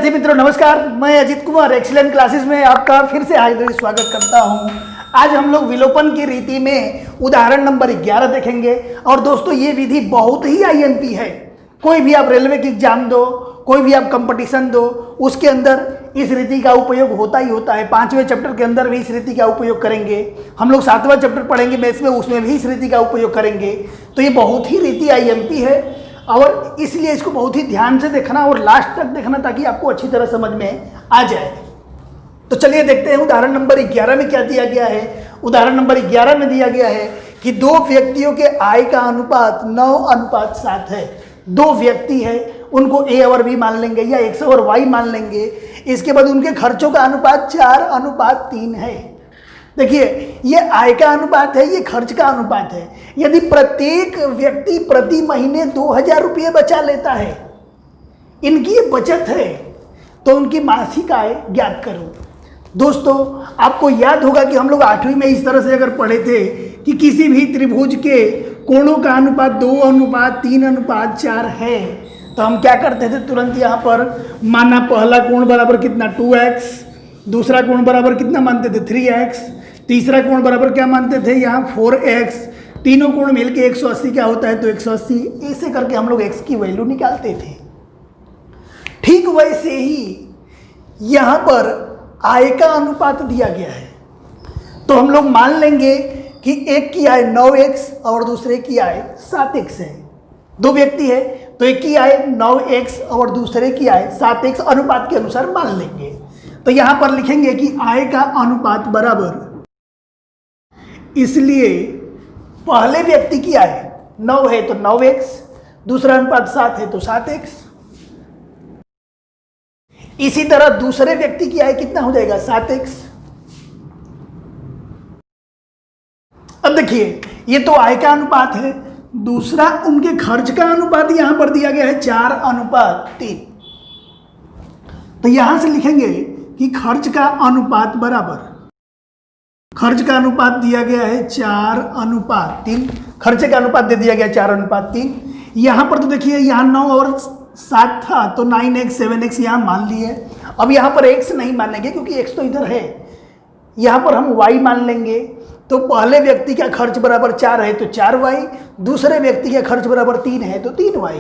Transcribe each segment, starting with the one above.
विद्यार्थी मित्रों नमस्कार, मैं अजीत कुमार एक्सीलेंट क्लासेस में आपका फिर से हार्दिक स्वागत करता हूं। आज हम लोग विलोपन की रीति में उदाहरण नंबर 11 देखेंगे। और दोस्तों ये विधि बहुत ही आईएमपी है। कोई भी आप रेलवे की एग्जाम दो, कोई भी आप कंपटीशन दो, उसके अंदर इस रीति का उपयोग होता ही होता है। 5वें चैप्टर के अंदर भी इस रीति का उपयोग करेंगे। हम लोग 7वां चैप्टर पढ़ेंगे मैथ्स में, उसमें भी इस रीति का उपयोग करेंगे। तो ये बहुत ही रीति आईएमपी है और इसलिए इसको बहुत ही ध्यान से देखना और लास्ट तक देखना ताकि आपको अच्छी तरह समझ में आ जाए। तो चलिए देखते हैं उदाहरण नंबर 11 में क्या दिया गया है। उदाहरण नंबर 11 में दिया गया है कि दो व्यक्तियों के आय का अनुपात 9:7 है। दो व्यक्ति है, उनको ए और बी मान लेंगे या एक्स और वाई मान लेंगे। इसके बाद उनके खर्चों का अनुपात 4:3 है। देखिए ये आय का अनुपात है, ये खर्च का अनुपात है। यदि प्रत्येक व्यक्ति प्रति महीने 2000 रुपये बचा लेता है, इनकी ये बचत है, तो उनकी मासिक आय ज्ञात करो। दोस्तों आपको याद होगा कि हम लोग 8वीं में इस तरह से अगर पढ़े थे कि किसी भी त्रिभुज के कोणों का अनुपात 2:3:4 है, तो हम क्या करते थे, तुरंत यहाँ पर माना पहला कोण बराबर कितना 2x, दूसरा कोण बराबर कितना मानते थे 3x, तीसरा कोण बराबर क्या मानते थे यहाँ 4x, तीनों कोण मिलके 180 क्या होता है, तो 180। ऐसे करके हम लोग x की वैल्यू निकालते थे। ठीक वैसे ही यहाँ पर आय का अनुपात दिया गया है, तो हम लोग मान लेंगे कि एक की आय 9x और दूसरे की आय 7x है। दो व्यक्ति है तो एक की आय 9x और दूसरे की आय 7x अनुपात के अनुसार मान लेंगे। तो यहां पर लिखेंगे कि आय का अनुपात बराबर, इसलिए पहले व्यक्ति की आय 9 है तो 9x, दूसरा अनुपात 7 है तो 7x। इसी तरह दूसरे व्यक्ति की आय कितना हो जाएगा 7x। अब देखिए ये तो आय का अनुपात है, दूसरा उनके खर्च का अनुपात यहां पर दिया गया है 4:3। तो यहां से लिखेंगे कि खर्च का अनुपात बराबर, खर्च का अनुपात दिया गया है 4:3, खर्चे का अनुपात दे दिया गया 4:3। यहां पर तो देखिए यहाँ 9 और 7 था तो 9x 7x यहाँ मान लिए। अब यहाँ पर x नहीं मानेंगे क्योंकि x तो इधर है, यहाँ पर हम y मान लेंगे। तो पहले व्यक्ति का खर्च बराबर 4 है तो 4y, दूसरे व्यक्ति का खर्च बराबर 3 है तो 3y।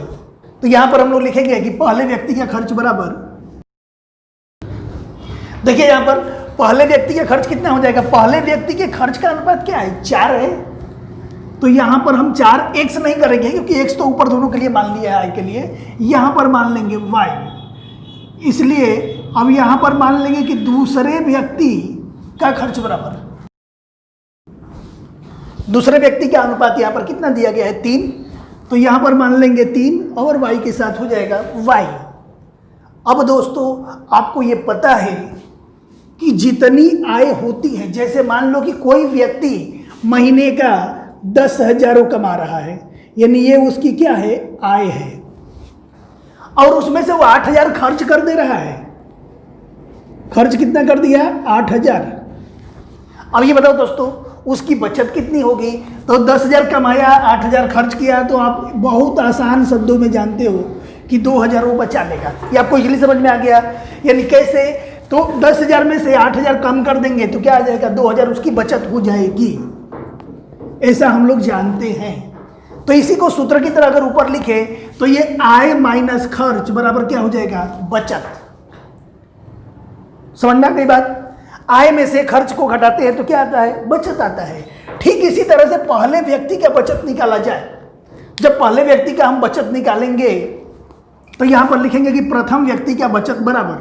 तो यहाँ पर हम लोग लिखेंगे कि पहले व्यक्ति का खर्च बराबर, देखिए यहाँ पर पहले व्यक्ति का खर्च कितना हो जाएगा, पहले व्यक्ति के खर्च का अनुपात क्या है 4 है, तो यहाँ पर हम 4x नहीं करेंगे क्योंकि x तो ऊपर दोनों के लिए मान लिया है, i के लिए यहाँ पर मान लेंगे y। इसलिए अब यहाँ पर मान लेंगे कि दूसरे व्यक्ति का खर्च बराबर, दूसरे व्यक्ति का अनुपात यहाँ पर कितना दिया गया है 3, तो यहाँ पर मान लेंगे 3 और y के साथ हो जाएगा y। अब दोस्तों आपको ये पता है कि जितनी आय होती है, जैसे मान लो कि कोई व्यक्ति महीने का 10,000 कमा रहा है, यानी ये उसकी क्या है आय है, और उसमें से वो 8,000 खर्च कर दे रहा है। खर्च कितना कर दिया 8,000। अब ये बताओ दोस्तों उसकी बचत कितनी होगी, तो 10,000 कमाया 8,000 खर्च किया, तो आप बहुत आसान शब्दों में जानते हो कि 2,000 वो बचा लेगा। ये आपको इजली समझ में आ गया। यानी कैसे, तो 10,000 में से 8,000 कम कर देंगे तो क्या आ जाएगा 2,000 उसकी बचत हो जाएगी, ऐसा हम लोग जानते हैं। तो इसी को सूत्र की तरह अगर ऊपर लिखे तो ये आय माइनस खर्च बराबर क्या हो जाएगा बचत। समझ में आ गई बात। आय में से खर्च को घटाते हैं तो क्या आता है बचत आता है। ठीक इसी तरह से पहले व्यक्ति का बचत निकाला जाए। जब पहले व्यक्ति का हम बचत निकालेंगे तो यहां पर लिखेंगे कि प्रथम व्यक्ति का बचत बराबर,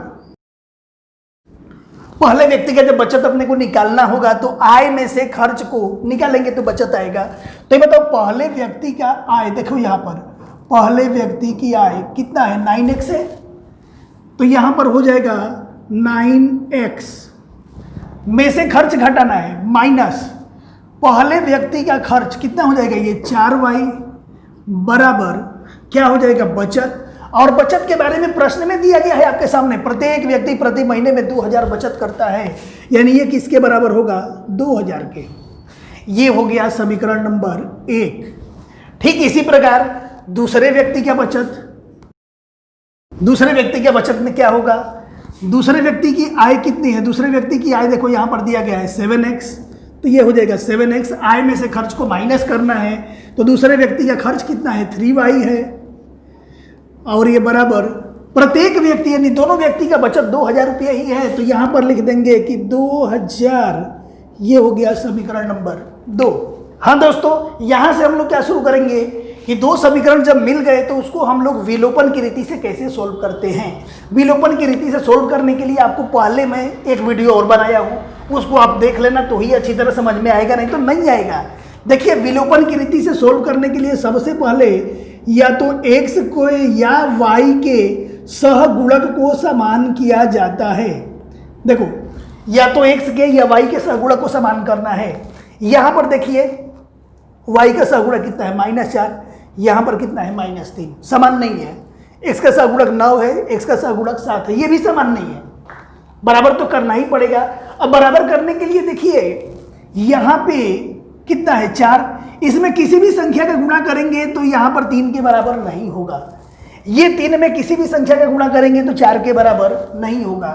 पहले व्यक्ति का जब बचत अपने को निकालना होगा तो आय में से खर्च को निकालेंगे तो बचत आएगा। तो ये बताओ पहले व्यक्ति का आय, देखो यहां पर पहले व्यक्ति की आय कितना है 9x है, तो यहां पर हो जाएगा 9x में से खर्च घटाना है माइनस पहले व्यक्ति का खर्च कितना हो जाएगा ये 4y बराबर क्या हो जाएगा बचत। और बचत के बारे में प्रश्न में दिया गया है आपके सामने, प्रत्येक व्यक्ति प्रति महीने में 2,000 बचत करता है, यानी ये किसके बराबर होगा 2,000 के। ये हो गया समीकरण नंबर 1। ठीक इसी प्रकार दूसरे व्यक्ति का बचत, दूसरे व्यक्ति के बचत में क्या होगा, दूसरे व्यक्ति की आय कितनी है, दूसरे व्यक्ति की आय देखो यहाँ पर दिया गया है 7x, तो ये हो जाएगा 7x, आय में से खर्च को माइनस करना है, तो दूसरे व्यक्ति का खर्च कितना है 3y है, और ये बराबर प्रत्येक व्यक्ति यानी दोनों व्यक्ति का बचत 2000 रुपया ही है, तो यहाँ पर लिख देंगे कि 2000, ये हो गया समीकरण नंबर 2। हाँ दोस्तों, यहाँ से हम लोग क्या शुरू करेंगे कि दो समीकरण जब मिल गए तो उसको हम लोग विलोपन की रीति से कैसे सोल्व करते हैं। विलोपन की रीति से सोल्व करने के लिए आपको पहले मैं एक वीडियो और बनाया हूँ, उसको आप देख लेना तो ही अच्छी तरह समझ में आएगा, नहीं तो नहीं आएगा। देखिए, विलोपन की रीति से सोल्व करने के लिए सबसे पहले या तो x को या y के सहगुणक को समान किया जाता है। देखो, या तो x के या y के सहगुणक को समान करना है। यहाँ पर देखिए y का सहगुणक कितना है -4, यहाँ पर कितना है -3, समान नहीं है। x का सहगुणक 9 है, x का सहगुणक 7 है, ये भी समान नहीं है। बराबर तो करना ही पड़ेगा। अब बराबर करने के लिए देखिए यहाँ पे कितना है 4, इसमें किसी भी संख्या का गुणा करेंगे तो यहाँ पर 3 के बराबर नहीं होगा। ये 3 में किसी भी संख्या का गुणा करेंगे तो 4 के बराबर नहीं होगा।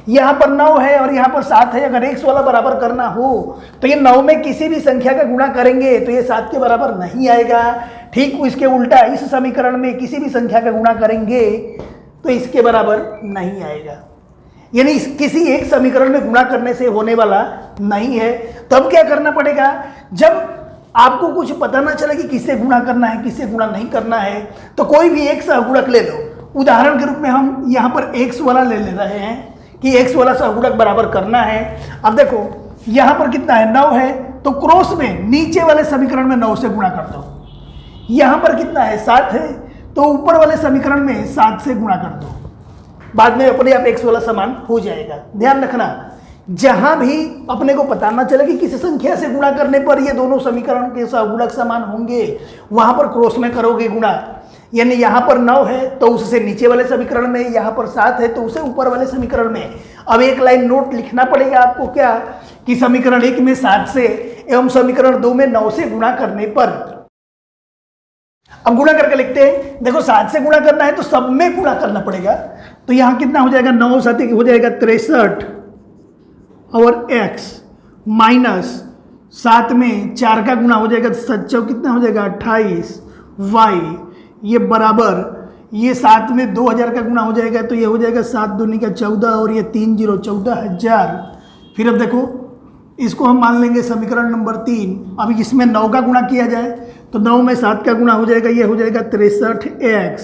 यहाँ पर 9 है और यहाँ पर 7 है, अगर x वाला बराबर करना हो तो ये 9 में किसी भी संख्या का गुणा करेंगे तो ये 7 के बराबर नहीं आएगा। ठीक इसके उल्टा इस समीकरण में किसी भी संख्या का गुणा करेंगे तो इसके बराबर नहीं आएगा, यानी किसी एक समीकरण में गुणा करने से होने वाला नहीं है। तब क्या करना पड़ेगा, जब आपको कुछ पता ना चले कि किससे गुणा करना है किससे गुणा नहीं करना है, तो कोई भी एक सहगुणक ले लो। उदाहरण के रूप में हम यहाँ पर x वाला ले रहे हैं कि x वाला सहगुणक बराबर करना है। अब देखो यहाँ पर कितना है 9 है, तो क्रॉस में नीचे वाले समीकरण में 9 से गुणा कर दो। यहाँ पर कितना है 7 है, तो ऊपर वाले समीकरण में 7 से गुणा कर दो। बाद में अपने आप x वाला समान हो जाएगा। ध्यान रखना, जहां भी अपने को पता ना चले कि किसी संख्या से गुणा करने पर ये दोनों समीकरण के सहगुणक समान होंगे, वहां पर क्रॉस में करोगे गुणा। यानी यहाँ पर 9 है तो उससे नीचे वाले समीकरण में, यहाँ पर 7 है तो उसे ऊपर वाले समीकरण में। अब एक लाइन नोट लिखना पड़ेगा आपको, क्या कि समीकरण 1 में 7 से एवं समीकरण 2 में 9 से गुणा करने पर। अब गुणा करके लिखते हैं। देखो 7 से गुणा करना है तो सब में गुणा करना पड़ेगा, तो यहाँ कितना हो जाएगा 9 7 हो जाएगा 63 और x माइनस 7 में 4 का गुणा हो जाएगा 7 कितना हो जाएगा 28 y, ये बराबर ये 7 में 2000 का गुणा हो जाएगा तो ये हो जाएगा 7 दूनी का 14 और ये 3 0 14,000। फिर अब देखो इसको हम मान लेंगे समीकरण नंबर 3। अब इसमें 9 का गुणा किया जाए तो 9 में 7 का गुणा हो जाएगा, ये हो जाएगा 63x,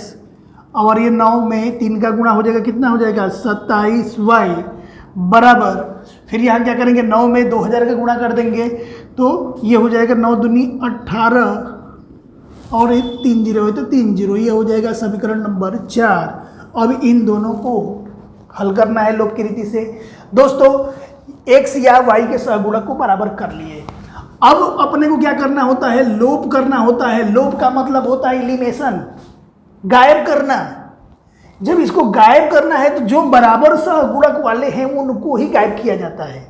और ये 9 में 3 का गुणा हो जाएगा कितना हो जाएगा 27y बराबर। फिर यहाँ क्या करेंगे 9 में 2000 का गुणा कर देंगे तो ये हो जाएगा 9 दूनी 18 और ये 3 0 है तो 3 0, ये हो जाएगा समीकरण नंबर 4। अब इन दोनों को हल करना है लोप की रीति से। दोस्तों x या y के सहगुणक को बराबर कर लिए। अब अपने को क्या करना होता है, लोप करना होता है। लोप का मतलब होता है एलिमिनेशन, गायब करना। जब इसको गायब करना है तो जो बराबर सहगुणक वाले हैं उनको ही गायब किया जाता है।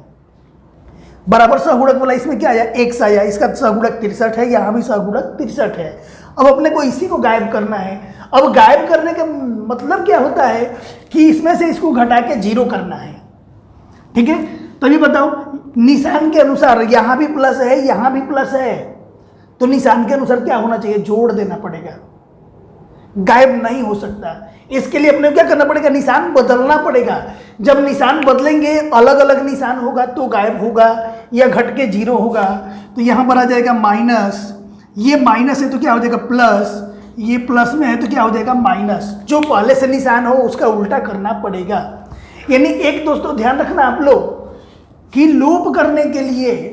बराबर सहगुणक वाला इसमें क्या आया x आया, इसका सहगुणक 63 है, यहाँ भी सहगुणक 63 है। अब अपने को इसी को गायब करना है। अब गायब करने का मतलब क्या होता है कि इसमें से इसको घटा के 0 करना है। ठीक है, तो ये बताओ निशान के अनुसार यहाँ भी प्लस है यहाँ भी प्लस है, तो निशान के अनुसार क्या होना चाहिए, जोड़ देना पड़ेगा, गायब नहीं हो सकता। इसके लिए अपने क्या करना पड़ेगा, निशान बदलना पड़ेगा। जब निशान बदलेंगे अलग अलग निशान होगा तो गायब होगा या घट के 0 होगा। तो यहाँ पर आ जाएगा माइनस, ये माइनस है तो क्या हो जाएगा प्लस, ये प्लस में है तो क्या हो जाएगा माइनस। जो पहले से निशान हो उसका उल्टा करना पड़ेगा। यानी एक दोस्तों ध्यान रखना आप लोग कि लोप करने के लिए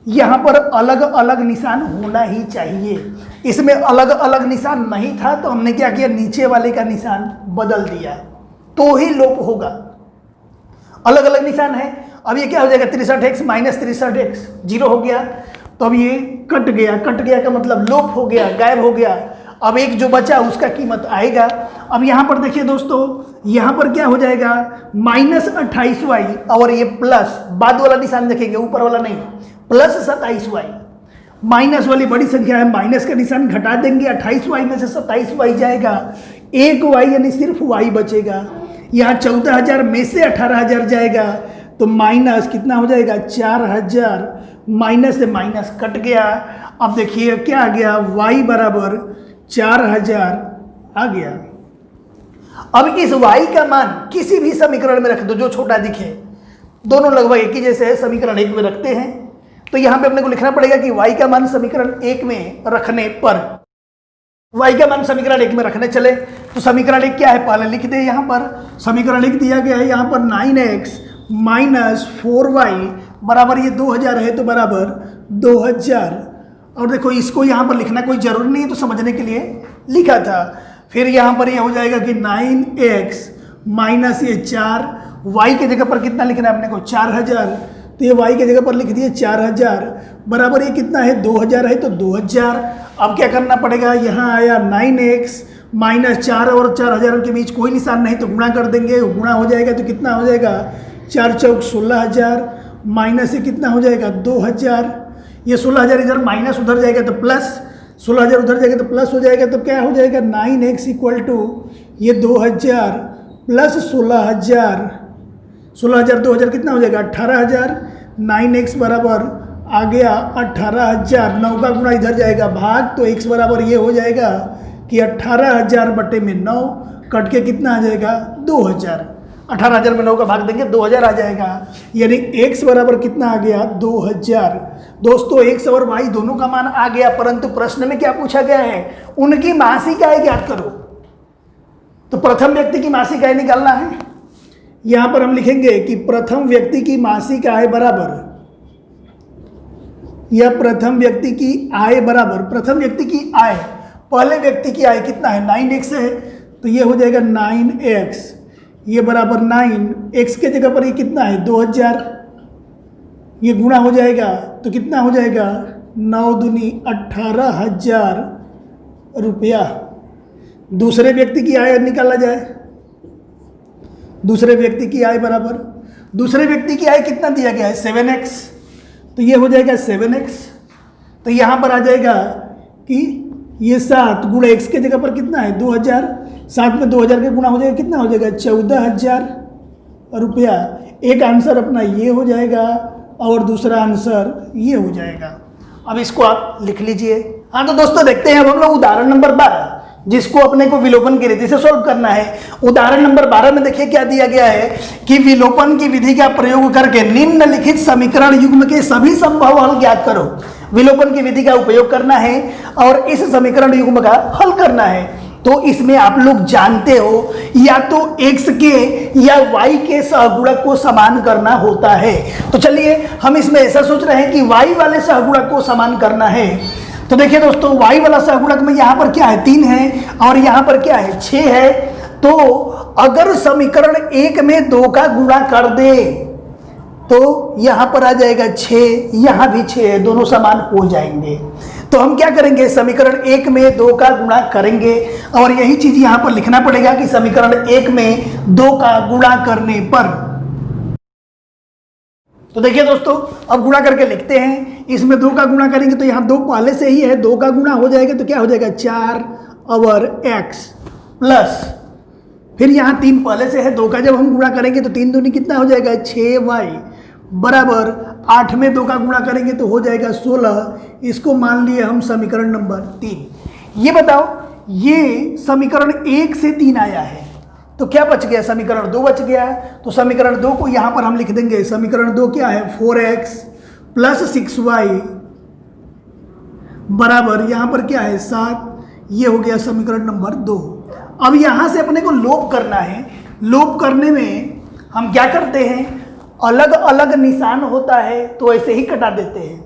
यहाँ पर अलग अलग निशान होना ही चाहिए। इसमें अलग अलग निशान नहीं था तो हमने क्या किया, नीचे वाले का निशान बदल दिया तो ही लोप होगा। अलग अलग निशान है। अब ये क्या हो जाएगा 63x माइनस 63x 0 हो गया, तो अब ये कट गया। कट गया का मतलब लोप हो गया, गायब हो गया। अब एक जो बचा उसका कीमत आएगा। अब यहाँ पर देखिए दोस्तों, यहाँ पर क्या हो जाएगा -28y और ये प्लस, बाद वाला निशान देखेंगे ऊपर वाला नहीं, प्लस 27y। माइनस वाली बड़ी संख्या है, माइनस का निशान घटा देंगे, 28y में से 27y जाएगा। एक वाई यानी सिर्फ वाई बचेगा। यहाँ 14,000 में से 18,000 जाएगा तो माइनस कितना हो जाएगा 4,000, माइनस से माइनस कट गया। अब देखिए क्या आ गया, y बराबर 4,000 आ गया। अब इस y का मान किसी भी समीकरण में रख दो जो छोटा दिखे, दोनों लगभग एक ही जैसे है, समीकरण 1 में रखते हैं। तो यहाँ पे अपने को लिखना पड़ेगा कि y का मान समीकरण 1 में रखने पर, y का मान समीकरण 1 में रखने चले तो समीकरण 1 क्या है पहले लिख दे। यहाँ पर समीकरण 1 दिया गया है, यहाँ पर 9x माइनस 4y बराबर ये 2,000 है तो बराबर 2,000। और देखो इसको यहाँ पर लिखना कोई जरूरी नहीं है, तो समझने के लिए लिखा था। फिर यहाँ पर ये हो जाएगा कि 9x माइनस ये 4, y के जगह पर कितना लिखना है अपने को 4,000, तो ये y के जगह पर लिख दिए 4,000 बराबर ये कितना है 2,000 है तो 2,000। अब क्या करना पड़ेगा, यहाँ आया 9x माइनस 4 और 4,000 के बीच कोई निशान नहीं तो गुणा कर देंगे, गुणा हो जाएगा तो कितना हो जाएगा 4 चौक 16,000 माइनस ये कितना हो जाएगा 2,000। ये 16,000 इधर माइनस उधर जाएगा तो प्लस, 16,000 उधर जाएगा तो प्लस हो जाएगा। तो क्या हो जाएगा 9x इक्वल टू ये 2,000 प्लस 16,000, 16,000 2,000 कितना हो जाएगा 18,000। 9x बराबर आ गया 18,000, 9 का गुणा इधर जाएगा भाग, तो x बराबर ये हो जाएगा कि 18,000 बटे में 9 कट के कितना आ जाएगा 2,000। 18,000 में 9 का भाग देंगे 2,000 आ जाएगा, यानी x बराबर कितना आ गया 2,000। दोस्तों x और y दोनों का मान आ गया, परंतु प्रश्न में क्या पूछा गया है, उनकी मासिक आय ज्ञात करो। तो प्रथम व्यक्ति की मासिक आय निकालना है। यहां पर हम लिखेंगे कि प्रथम व्यक्ति की मासिक आय बराबर, या प्रथम व्यक्ति की आय बराबर, प्रथम व्यक्ति की आय पहले व्यक्ति की आय कितना है 9x है, तो ये हो जाएगा 9x, ये बराबर 9x के जगह पर ये कितना है 2,000, ये गुणा हो जाएगा तो कितना हो जाएगा 9 दूनी 18,000 रुपया। दूसरे व्यक्ति की आय निकाला जाए, दूसरे व्यक्ति की आय बराबर, दूसरे व्यक्ति की आय कितना दिया गया है 7x, तो ये हो जाएगा 7x। तो यहाँ पर आ जाएगा कि ये 7 गुणा x के जगह पर कितना है 2,000, 7 में 2,000 के गुणा हो जाएगा कितना हो जाएगा 14,000 रुपया। एक आंसर अपना ये हो जाएगा और दूसरा आंसर ये हो जाएगा। अब इसको आप लिख लीजिए। हाँ तो दोस्तों देखते हैं अब हम लोग उदाहरण नंबर 12, जिसको अपने को विलोपन की रीति से सॉल्व करना है। उदाहरण नंबर 12 में देखिए क्या दिया गया है कि विलोपन की विधि का प्रयोग करके निम्नलिखित समीकरण युग्म के सभी संभव हल ज्ञात करो। विलोपन की विधि का उपयोग करना है और इस समीकरण युग्म का हल करना है। तो इसमें आप लोग जानते हो या तो x के या y के सहगुणक को समान करना होता है। तो चलिए हम इसमें ऐसा सोच रहे हैं कि y वाले सहगुणक को समान करना है। तो देखिए दोस्तों y वाला सहगुणक में यहाँ पर क्या है 3 है और यहाँ पर क्या है 6 है। तो अगर समीकरण 1 में 2 का गुणा कर दे तो यहाँ पर आ जाएगा 6, यहाँ भी 6 है, दोनों समान हो जाएंगे। तो हम क्या करेंगे समीकरण 1 में 2 का गुणा करेंगे और यही चीज यहाँ पर लिखना पड़ेगा कि समीकरण 1 में 2 का गुणा करने पर। तो देखिए दोस्तों अब गुणा करके लिखते हैं। इसमें 2 का गुणा करेंगे तो यहाँ 2 पहले से ही है, 2 का गुणा हो जाएगा तो क्या हो जाएगा 4 और x प्लस फिर यहाँ 3 पहले से है, 2 का जब हम गुणा करेंगे तो 3 दूनी कितना हो जाएगा 6y बराबर 8 में 2 का गुणा करेंगे तो हो जाएगा 16। इसको मान लिए हम समीकरण नंबर 3। ये बताओ ये समीकरण 1 से 3 आया है तो क्या बच गया समीकरण 2 बच गया। तो समीकरण 2 को यहाँ पर हम लिख देंगे, समीकरण 2 क्या है 4x प्लस 6y बराबर यहाँ पर क्या है 7। ये हो गया समीकरण नंबर 2। अब यहाँ से अपने को लोप करना है। लोप करने में हम क्या करते हैं, अलग अलग निशान होता है तो ऐसे ही कटा देते हैं।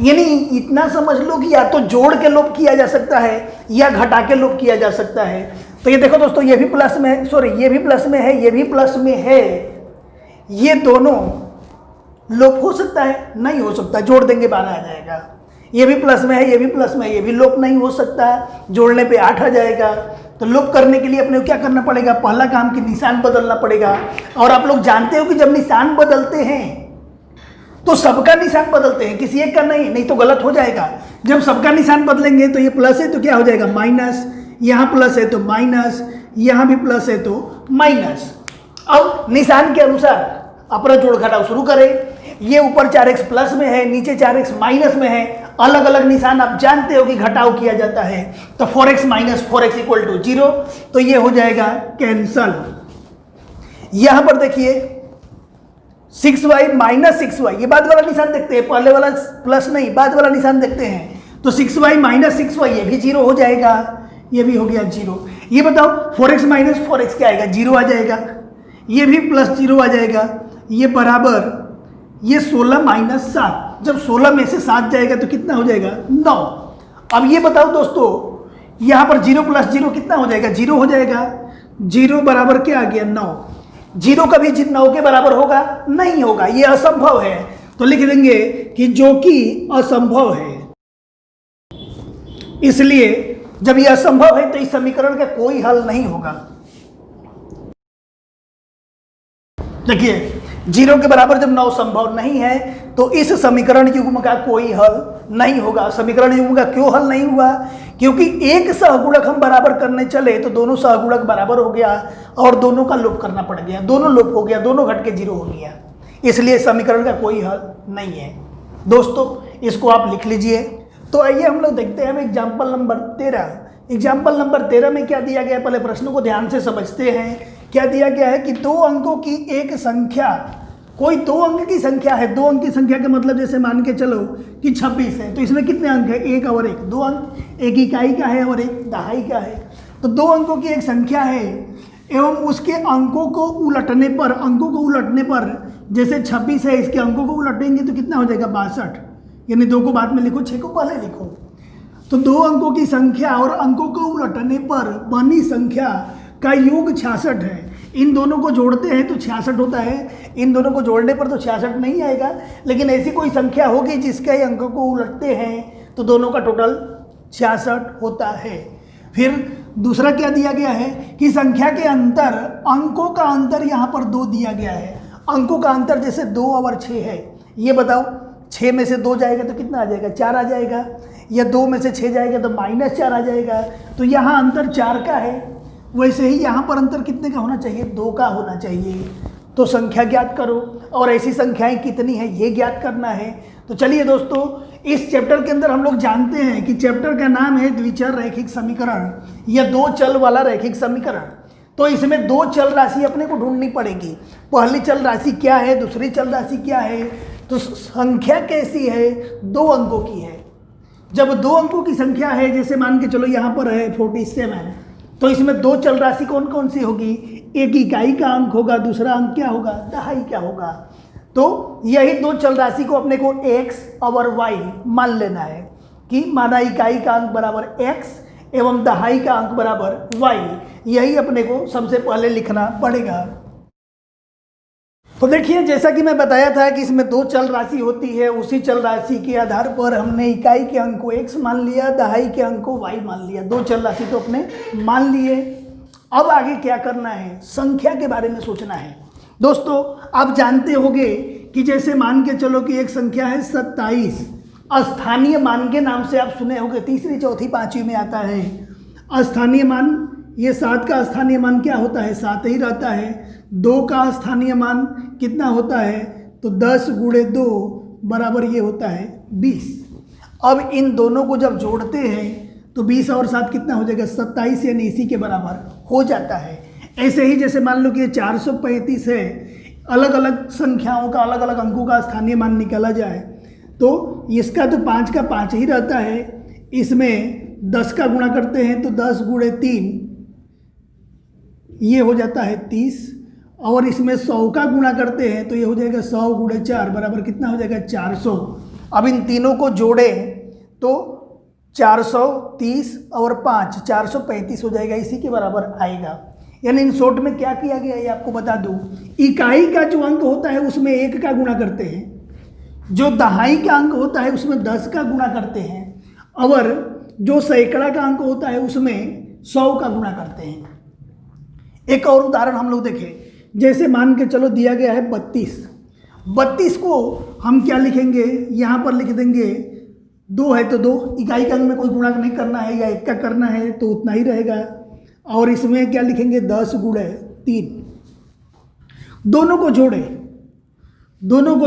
यानी इतना समझ लो कि या तो जोड़ के लोप किया जा सकता है या घटा के लोप किया जा सकता है। तो ये देखो दोस्तों ये भी प्लस में है, सॉरी ये भी प्लस में है, ये भी प्लस में है, ये दोनों लोप हो सकता है नहीं हो सकता, जोड़ देंगे 12 आ जाएगा। ये भी प्लस में है, ये भी प्लस में है, ये भी लोप नहीं हो सकता, जोड़ने पे 8 आ जाएगा। तो लोप करने के लिए अपने को क्या करना पड़ेगा, पहला काम कि निशान बदलना पड़ेगा। और आप लोग जानते हो कि जब निशान बदलते हैं तो सबका निशान बदलते हैं, किसी एक का नहीं तो गलत हो जाएगा। जब सबका निशान बदलेंगे तो ये प्लस है तो क्या हो जाएगा माइनस, यहाँ प्लस है तो माइनस, यहाँ भी प्लस है तो माइनस। अब निशान के अनुसार अपना जोड़ घटाव शुरू करें। ये ऊपर 4x प्लस में है, नीचे 4x माइनस में है। अलग अलग निशान आप जानते हो कि घटाव किया जाता है। तो 4x minus 4x equal to 0, तो ये हो जाएगा कैंसल। यहां पर देखिए 6y माइनस 6y, ये बाद वाला निशान देखते हैं, पहले वाला प्लस नहीं, बाद वाला निशान देखते हैं। तो 6y माइनस 6y ये भी 0 हो जाएगा, ये भी हो गया 0। ये बताओ 4x माइनस 4x क्या आएगा, 0 आ जाएगा। ये भी प्लस 0 आ जाएगा। ये बराबर ये 16 माइनस 7, जब 16 में से 7 जाएगा तो कितना हो जाएगा 9। अब ये बताओ दोस्तों, यहाँ पर 0 प्लस 0 कितना हो जाएगा, 0 हो जाएगा। 0 बराबर क्या आ गया 9। 0 कभी 9 के बराबर होगा नहीं होगा, ये असंभव है। तो लिख देंगे कि जो कि असंभव है। इसलिए जब ये असंभव है तो इस समीकरण का कोई हल नहीं होगा। देखिए 0 के बराबर जब 9 संभव नहीं है तो इस समीकरण युग्म का कोई हल नहीं होगा। समीकरण युग्म का क्यों हल नहीं हुआ, क्योंकि एक सहगुणक हम बराबर करने चले तो दोनों सहगुणक बराबर हो गया और दोनों का लोप करना पड़ गया, दोनों लोप हो गया, दोनों घट के 0 हो गया। इसलिए समीकरण का कोई हल नहीं है। दोस्तों इसको आप लिख लीजिए। तो आइए हम लोग देखते हैं एग्जाम्पल नंबर 13। एग्जाम्पल नंबर 13 में क्या दिया गया है, पहले प्रश्न को ध्यान से समझते हैं। क्या दिया गया है कि 2 अंकों की एक संख्या, कोई 2 अंक की संख्या है। 2 अंक की संख्या का मतलब जैसे मान के चलो कि 26 है, तो इसमें कितने अंक है, 1 और 1, 2 अंक। एक इकाई का है और एक दहाई का है। तो 2 अंकों की एक संख्या है एवं उसके अंकों को उलटने पर जैसे 26 है, इसके अंकों को उलटेंगे तो कितना हो जाएगा 62। यानी 2 को बाद में लिखो, 6 को पहले लिखो। तो 2 अंकों की संख्या और अंकों को उलटने पर बनी संख्या का योग 66 है। इन दोनों को जोड़ते हैं तो 66 होता है। इन दोनों को जोड़ने पर तो 66 नहीं आएगा, लेकिन ऐसी कोई संख्या होगी जिसके अंकों को उलटते हैं तो दोनों का टोटल 66 होता है। फिर दूसरा क्या दिया गया है कि संख्या के अंतर, अंकों का अंतर यहाँ पर 2 दिया गया है। अंकों का अंतर जैसे 2 और 6 है। ये बताओ 6 में से 2 जाएगा तो कितना आ जाएगा, 4 आ जाएगा, या 2 में से 6 जाएगा तो -4 आ जाएगा। तो यहाँ अंतर 4 का है। वैसे ही यहाँ पर अंतर कितने का होना चाहिए, 2 का होना चाहिए। तो संख्या ज्ञात करो और ऐसी संख्याएं कितनी हैं ये ज्ञात करना है। तो चलिए दोस्तों, इस चैप्टर के अंदर हम लोग जानते हैं कि चैप्टर का नाम है द्विचर रैखिक समीकरण या 2 चल वाला रैखिक समीकरण। तो इसमें 2 चल राशि अपने को ढूंढनी पड़ेगी। पहली चल राशि क्या है, दूसरी चल राशि क्या है। तो संख्या कैसी है, 2 अंकों की है। जब 2 अंकों की संख्या है, जैसे मान के चलो यहाँ पर है 47, तो इसमें 2 चल राशि कौन कौन सी होगी, एक इकाई का अंक होगा, दूसरा अंक क्या होगा, दहाई क्या होगा। तो यही 2 चल राशि को अपने को x और y मान लेना है कि माना इकाई का अंक बराबर x एवं दहाई का अंक बराबर y। यही अपने को सबसे पहले लिखना पड़ेगा। तो देखिए जैसा कि मैं बताया था कि इसमें 2 चल राशि होती है, उसी चल राशि के आधार पर हमने इकाई के अंक को x मान लिया, दहाई के अंक को y मान लिया। 2 चल राशि तो अपने मान लिए। अब आगे क्या करना है, संख्या के बारे में सोचना है। दोस्तों आप जानते होंगे कि जैसे मान के चलो कि एक संख्या है 27, स्थानीय मान के नाम से आप सुने होंगे, तीसरी चौथी पांचवी में आता है स्थानीय मान। ये 7 का स्थानीय मान क्या होता है, 7 ही रहता है। 2 का स्थानीय मान कितना होता है, तो 10 गुणे 2 बराबर ये होता है 20। अब इन दोनों को जब जोड़ते हैं तो 20 और 7 कितना हो जाएगा, 27, यानी इसी के बराबर हो जाता है। ऐसे ही जैसे मान लो कि ये 435 है, अलग अलग संख्याओं का, अलग अलग अंकों का स्थानीय मान निकाला जाए तो इसका तो 5 का 5 ही रहता है। इसमें 10 का गुणा करते हैं तो 10 गुणे 3 ये हो जाता है 30, और इसमें 100 का गुणा करते हैं तो ये हो जाएगा 100 गुणे 4 बराबर कितना हो जाएगा 400। अब इन तीनों को जोड़े तो 430 और 5 435 हो जाएगा, इसी के बराबर आएगा। यानी इन शॉर्ट में क्या किया गया ये आपको बता दूं, इकाई का जो अंक होता है उसमें 1 का गुणा करते हैं, जो दहाई का अंक होता है उसमें 10 का गुणा करते हैं, और जो सैकड़ा का अंक होता है उसमें 100 का गुणा करते हैं। एक और उदाहरण हम लोग देखें, जैसे मान के चलो दिया गया है 32 को हम क्या लिखेंगे, यहाँ पर लिख देंगे 2 है तो 2, इकाई का अंक में कोई गुणा नहीं करना है या 1 का करना है तो उतना ही रहेगा। और इसमें क्या लिखेंगे 10 गुणे 3। दोनों को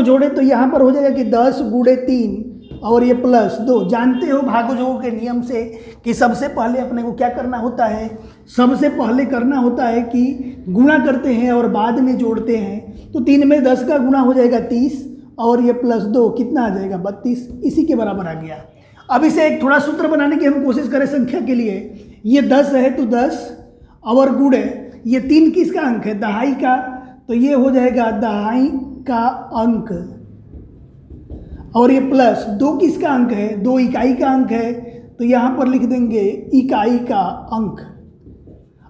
जोड़े तो यहाँ पर हो जाएगा कि 10 गुणे 3 और ये प्लस 2। जानते हो भागोजोड़ के नियम से कि सबसे पहले अपने को क्या करना होता है, सबसे पहले करना होता है कि गुणा करते हैं और बाद में जोड़ते हैं। तो 3 में 10 का गुणा हो जाएगा 30 और ये प्लस 2 कितना आ जाएगा 32, इसी के बराबर आ गया। अब इसे एक थोड़ा सूत्र बनाने की हम कोशिश करें संख्या के लिए। ये 10 है तो 10 और गुणे ये 3 किसका अंक है, दहाई का, तो ये हो जाएगा दहाई का अंक और ये प्लस 2 किसका अंक है, 2 इकाई का अंक है, तो यहाँ पर लिख देंगे इकाई का अंक।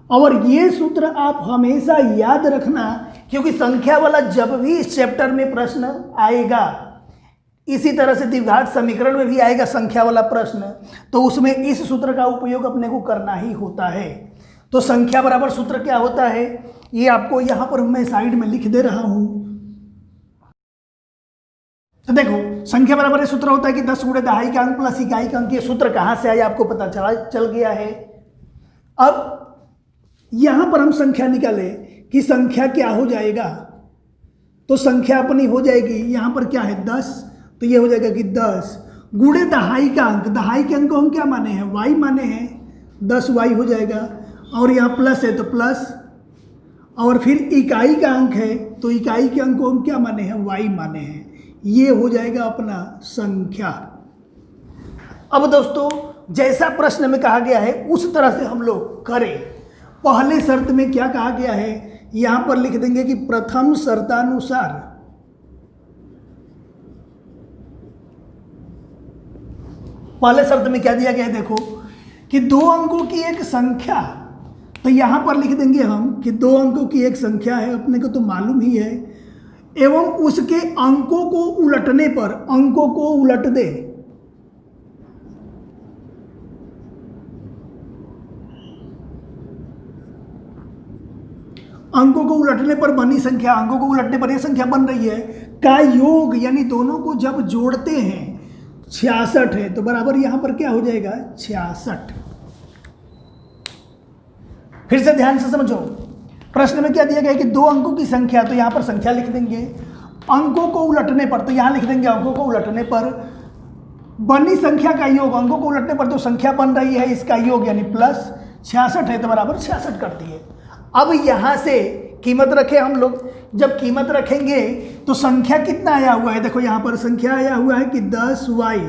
और ये सूत्र आप हमेशा याद रखना, क्योंकि संख्या वाला जब भी इस चैप्टर में प्रश्न आएगा, इसी तरह से द्विघात समीकरण में भी आएगा संख्या वाला प्रश्न, तो उसमें इस सूत्र का उपयोग अपने को करना ही होता है। तो संख्या बराबर सूत्र क्या होता है, ये आपको यहाँ पर मैं साइड में लिख दे रहा हूँ। तो देखो संख्या बराबर ये सूत्र होता है कि 10 गुणे दहाई का अंक प्लस इकाई का अंक। ये सूत्र कहाँ से आया आपको पता चल गया है। अब यहाँ पर हम संख्या निकाले कि संख्या क्या हो जाएगा, तो संख्या अपनी हो जाएगी यहाँ पर क्या है 10, तो ये हो जाएगा कि 10 गुणे दहाई का अंक। दहाई के अंक को हम क्या माने हैं, y माने हैं, 10y हो जाएगा। और यहाँ प्लस है तो प्लस, और फिर इकाई का अंक है तो इकाई के अंक को हम क्या माने हैं, y माने हैं। ये हो जाएगा अपना संख्या। अब दोस्तों जैसा प्रश्न में कहा गया है उस तरह से हम लोग करें। पहले शर्त में क्या कहा गया है, यहां पर लिख देंगे कि प्रथम शर्तानुसार पहले शर्त में क्या दिया गया है, देखो कि 2 अंकों की एक संख्या, तो यहां पर लिख देंगे हम कि 2 अंकों की एक संख्या है, अपने को तो मालूम ही है, एवं उसके अंकों को उलटने पर, अंकों को उलट दे, अंकों को उलटने पर बनी संख्या, अंकों को उलटने पर यह संख्या बन रही है का योग, यानी दोनों को जब जोड़ते हैं 66 है, तो बराबर यहां पर क्या हो जाएगा 66। फिर से ध्यान से समझो, प्रश्न में क्या दिया गया है कि 2 अंकों की संख्या, तो यहां पर संख्या लिख देंगे, अंकों को उलटने पर, तो यहां लिख देंगे अंकों को उलटने पर बनी संख्या का योग, अंकों को उलटने पर तो संख्या बन रही है इसका योग यानी प्लस 66 है, तो बराबर 66 करती है। अब यहां से कीमत रखें हम लोग, जब कीमत रखेंगे तो संख्या कितना आया हुआ है, देखो यहां पर संख्या आया हुआ है कि 10y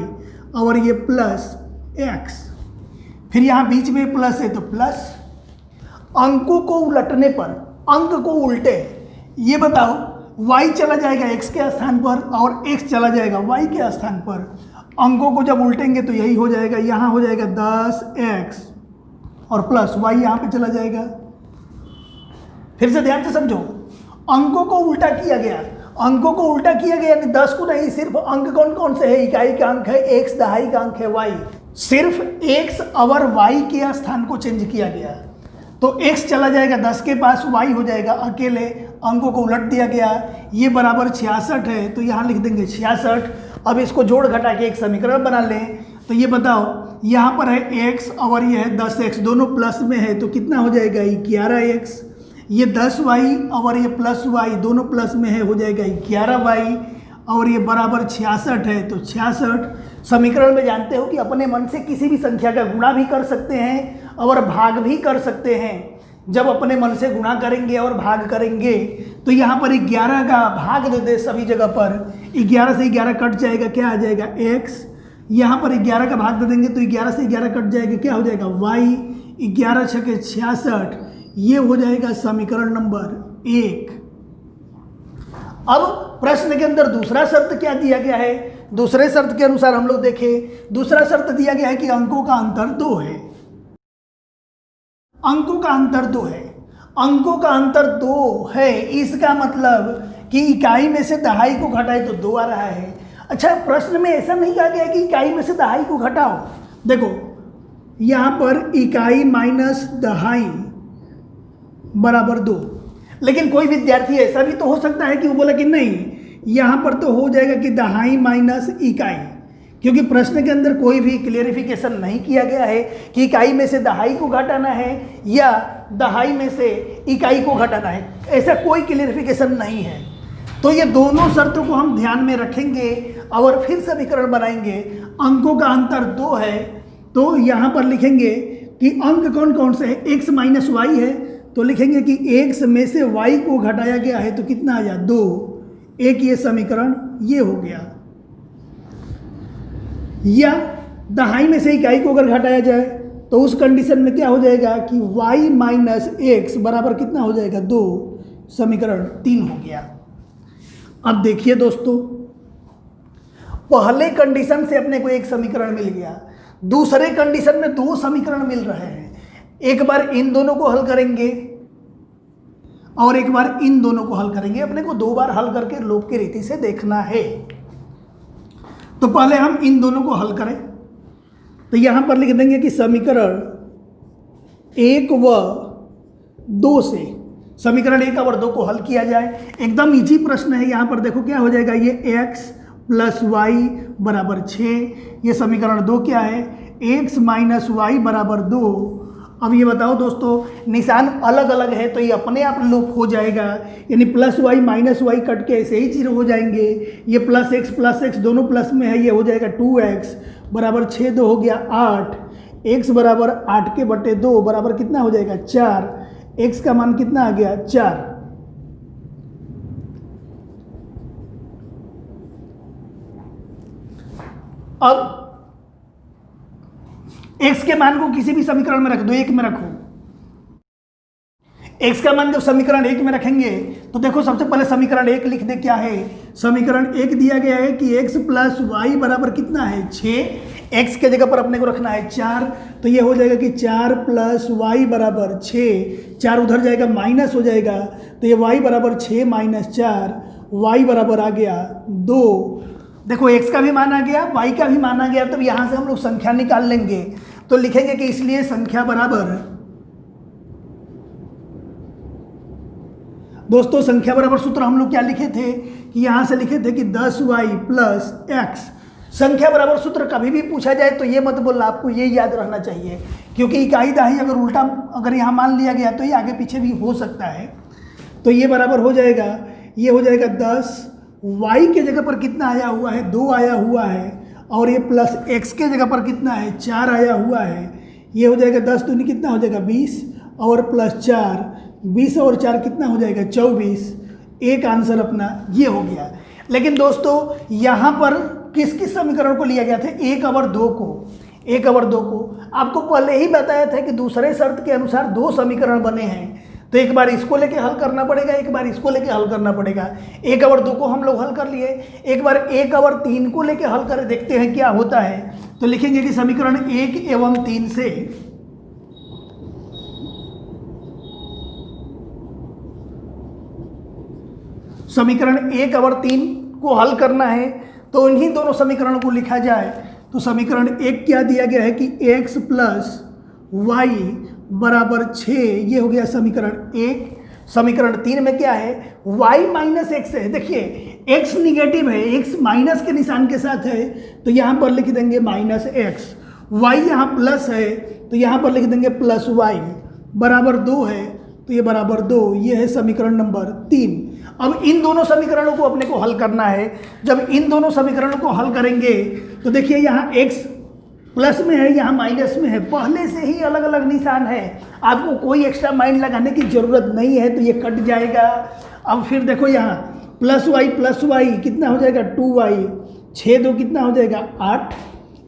और ये प्लस x, फिर यहां बीच में प्लस है तो प्लस, अंकों को उलटने पर, अंक को उल्टे, ये बताओ y चला जाएगा x के स्थान पर और x चला जाएगा y के स्थान पर, अंकों को जब उल्टेंगे तो यही हो जाएगा, यहाँ हो जाएगा 10x और प्लस y यहाँ पे चला जाएगा। फिर से ध्यान से समझो, अंकों को उल्टा किया गया, अंकों को उल्टा किया गया यानी 10 को नहीं, सिर्फ अंक कौन कौन से है, इकाई का अंक है x, दहाई का अंक है y, सिर्फ x और y के स्थान को चेंज किया गया, तो x चला जाएगा 10 के पास, y हो जाएगा अकेले, अंकों को उलट दिया गया, ये बराबर 66 है, तो यहाँ लिख देंगे 66। अब इसको जोड़ घटा के एक समीकरण बना लें, तो ये बताओ यहाँ पर है x और ये है 10x, दोनों प्लस में है, तो कितना हो जाएगा 11x, ये 10y और ये प्लस y दोनों प्लस में है, हो जाएगा 11y, और ये बराबर 66 है, तो 66। समीकरण में जानते हो कि अपने मन से किसी भी संख्या का गुणा भी कर सकते हैं और भाग भी कर सकते हैं। जब अपने मन से गुणा करेंगे और भाग करेंगे तो यहाँ पर 11 का भाग दे दे सभी जगह पर, 11 से 11 कट जाएगा, क्या आ जाएगा x, यहाँ पर 11 का भाग दे देंगे तो 11 से 11 कट जाएगा, क्या हो जाएगा y, 11 छके 66, ये हो जाएगा समीकरण नंबर 1। अब प्रश्न के अंदर दूसरा शर्त क्या दिया गया है, दूसरे शर्त के अनुसार हम लोग देखें, दूसरा शर्त दिया गया है कि अंकों का अंतर 2 है, अंकों का अंतर 2 है, अंकों का अंतर 2 है, इसका मतलब कि इकाई में से दहाई को घटाए तो 2 आ रहा है। अच्छा, प्रश्न में ऐसा नहीं कहा गया कि इकाई में से दहाई को घटाओ, देखो यहाँ पर इकाई माइनस दहाई बराबर 2, लेकिन कोई विद्यार्थी ऐसा भी तो हो सकता है कि वो बोला कि नहीं, यहाँ पर तो हो जाएगा कि दहाई माइनस इकाई, क्योंकि प्रश्न के अंदर कोई भी क्लियरिफिकेशन नहीं किया गया है कि इकाई में से दहाई को घटाना है या दहाई में से इकाई को घटाना है, ऐसा कोई क्लियरिफिकेशन नहीं है। तो ये दोनों शर्तों को हम ध्यान में रखेंगे और फिर समीकरण बनाएंगे। अंकों का अंतर 2 है, तो यहाँ पर लिखेंगे कि अंक कौन कौन से है, x माइनस वाई है, तो लिखेंगे कि x में से y को घटाया गया है तो कितना आया 2। एक ये समीकरण ये हो गया। या दहाई में से इकाई को अगर घटाया जाए तो उस कंडीशन में क्या हो जाएगा कि y माइनस एक्स बराबर कितना हो जाएगा 2। समीकरण 3 हो गया। अब देखिए दोस्तों, पहले कंडीशन से अपने को एक समीकरण मिल गया, दूसरे कंडीशन में 2 समीकरण मिल रहे हैं। एक बार इन दोनों को हल करेंगे और एक बार इन दोनों को हल करेंगे। अपने को 2 बार हल करके लोप की रीति से देखना है। तो पहले हम इन दोनों को हल करें, तो यहां पर लिख देंगे कि समीकरण 1 व 2 से समीकरण 1 और 2 को हल किया जाए। एकदम इजी प्रश्न है। यहां पर देखो क्या हो जाएगा, ये x प्लस वाई बराबर 6। ये समीकरण 2 क्या है, x माइनस वाई बराबर 2। अब ये बताओ दोस्तों, निशान अलग अलग है तो ये अपने आप लोप हो जाएगा, यानी plus Y minus Y cut के ऐसे ही 0 हो जाएंगे। ये प्लस एक्स दोनों प्लस में है, ये हो जाएगा 2x बराबर 6, 2 हो गया 8। x बराबर 8 के बटे 2 बराबर कितना हो जाएगा 4। x का मान कितना आ गया 4। अब x के मान को किसी भी समीकरण में रख दो, 1 में रखो। x का मान जब समीकरण 1 में रखेंगे तो देखो सबसे पहले समीकरण 1 लिख दे। क्या है, समीकरण 1 दिया गया है कि x प्लस वाई बराबर कितना है 6। x के जगह पर अपने को रखना है 4, तो ये हो जाएगा कि 4 प्लस वाई बराबर 6। 4 उधर जाएगा माइनस हो जाएगा, तो ये y बराबर 6 माइनस 4, y बराबर आ गया 2। देखो x का भी मान आ गया, y का भी मान आ गया। तब यहाँ से हम लोग संख्या निकाल लेंगे, तो लिखेंगे कि इसलिए संख्या बराबर, दोस्तों संख्या बराबर सूत्र हम लोग क्या लिखे थे कि यहाँ से लिखे थे कि 10y प्लस एक्स। संख्या बराबर सूत्र कभी भी पूछा जाए तो ये मत बोलना, आपको ये याद रहना चाहिए, क्योंकि इकाई दहाई अगर उल्टा अगर यहाँ मान लिया गया तो ये आगे पीछे भी हो सकता है। तो ये बराबर हो जाएगा, ये हो जाएगा 10, y के जगह पर कितना आया हुआ है 2 आया हुआ है, और ये प्लस x के जगह पर कितना है 4 आया हुआ है। ये हो जाएगा 10 दूनी कितना हो जाएगा 20 और प्लस 4, 20 और 4 कितना हो जाएगा 24। एक आंसर अपना ये हो गया। लेकिन दोस्तों यहाँ पर किस किस समीकरण को लिया गया था, 1 और 2 को। 1 और 2 को आपको पहले ही बताया था कि दूसरे शर्त के अनुसार 2 समीकरण बने हैं, तो एक बार इसको लेके हल करना पड़ेगा, एक बार इसको लेके हल करना पड़ेगा। 1 और 2 को हम लोग हल कर लिए, एक बार 1 और 3 को लेके हल कर देखते हैं क्या होता है। तो लिखेंगे कि समीकरण 1 एवं 3 से समीकरण 1 और 3 को हल करना है, तो इन्हीं दोनों समीकरणों को लिखा जाए। तो समीकरण 1 क्या दिया गया है कि x प्लस वाई बराबर 6, ये हो गया समीकरण 1। समीकरण 3 में क्या है, y माइनस एक्स है। देखिए x निगेटिव है, x माइनस के निशान के साथ है, तो यहाँ पर लिख देंगे माइनस एक्स। y यहाँ प्लस है, तो यहाँ पर लिख देंगे प्लस वाई बराबर 2 है, तो ये बराबर 2। ये है समीकरण नंबर 3। अब इन दोनों समीकरणों को अपने को हल करना है। जब इन दोनों समीकरणों को हल करेंगे तो देखिए यहाँ x प्लस में है, यहाँ माइनस में है, पहले से ही अलग अलग निशान है, आपको कोई एक्स्ट्रा माइंड लगाने की ज़रूरत नहीं है, तो ये कट जाएगा। अब फिर देखो यहाँ प्लस वाई कितना हो जाएगा 2y, 6 2 कितना हो जाएगा 8,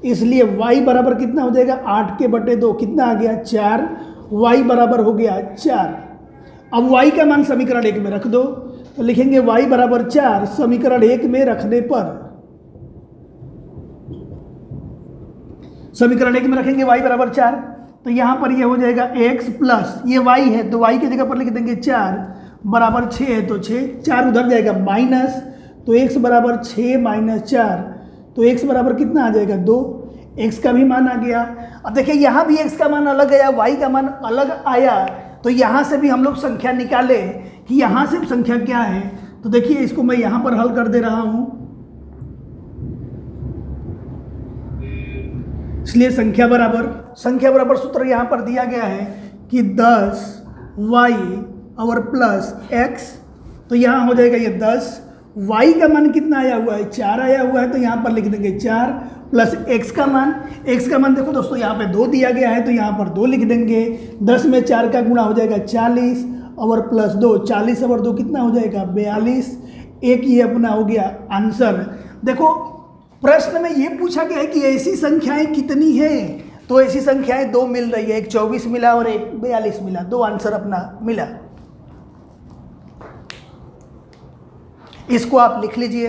इसलिए y बराबर कितना हो जाएगा 8 के बटे 2 कितना आ गया 4, y बराबर हो गया 4। अब y का मान समीकरण 1 में रख दो, तो लिखेंगे y बराबर 4 समीकरण 1 में रखने पर, समीकरण 1 में रखेंगे y बराबर 4, तो यहाँ पर ये हो जाएगा x प्लस ये y है, तो y की जगह पर लिख देंगे 4 बराबर 6 है, तो 6, 4 उधर जाएगा माइनस, तो x बराबर 6 माइनस 4, तो x बराबर कितना आ जाएगा 2। x का भी मान आ गया। अब देखिए यहाँ भी x का मान अलग आया, y का मान अलग आया, तो यहाँ से भी हम लोग संख्या निकाले कि यहाँ से संख्या क्या है। तो देखिए इसको मैं यहाँ पर हल कर दे रहा हूँ। इसलिए संख्या बराबर सूत्र यहाँ पर दिया गया है कि 10y और प्लस x, तो यहाँ हो जाएगा ये 10, y का मान कितना आया हुआ है 4 आया हुआ है, तो यहाँ पर लिख देंगे 4 प्लस x का मान देखो दोस्तों यहाँ पे 2 दिया गया है, तो यहाँ पर 2 लिख देंगे। 10 में 4 का गुणा हो जाएगा 40 और प्लस 2, 40 और 2 कितना हो जाएगा 42। एक ये अपना हो गया आंसर। देखो प्रश्न में ये पूछा गया है कि ऐसी संख्याएं कितनी हैं, तो ऐसी संख्याएं 2 मिल रही है, एक 24 मिला और एक 42 मिला, 2 आंसर अपना मिला। इसको आप लिख लीजिए।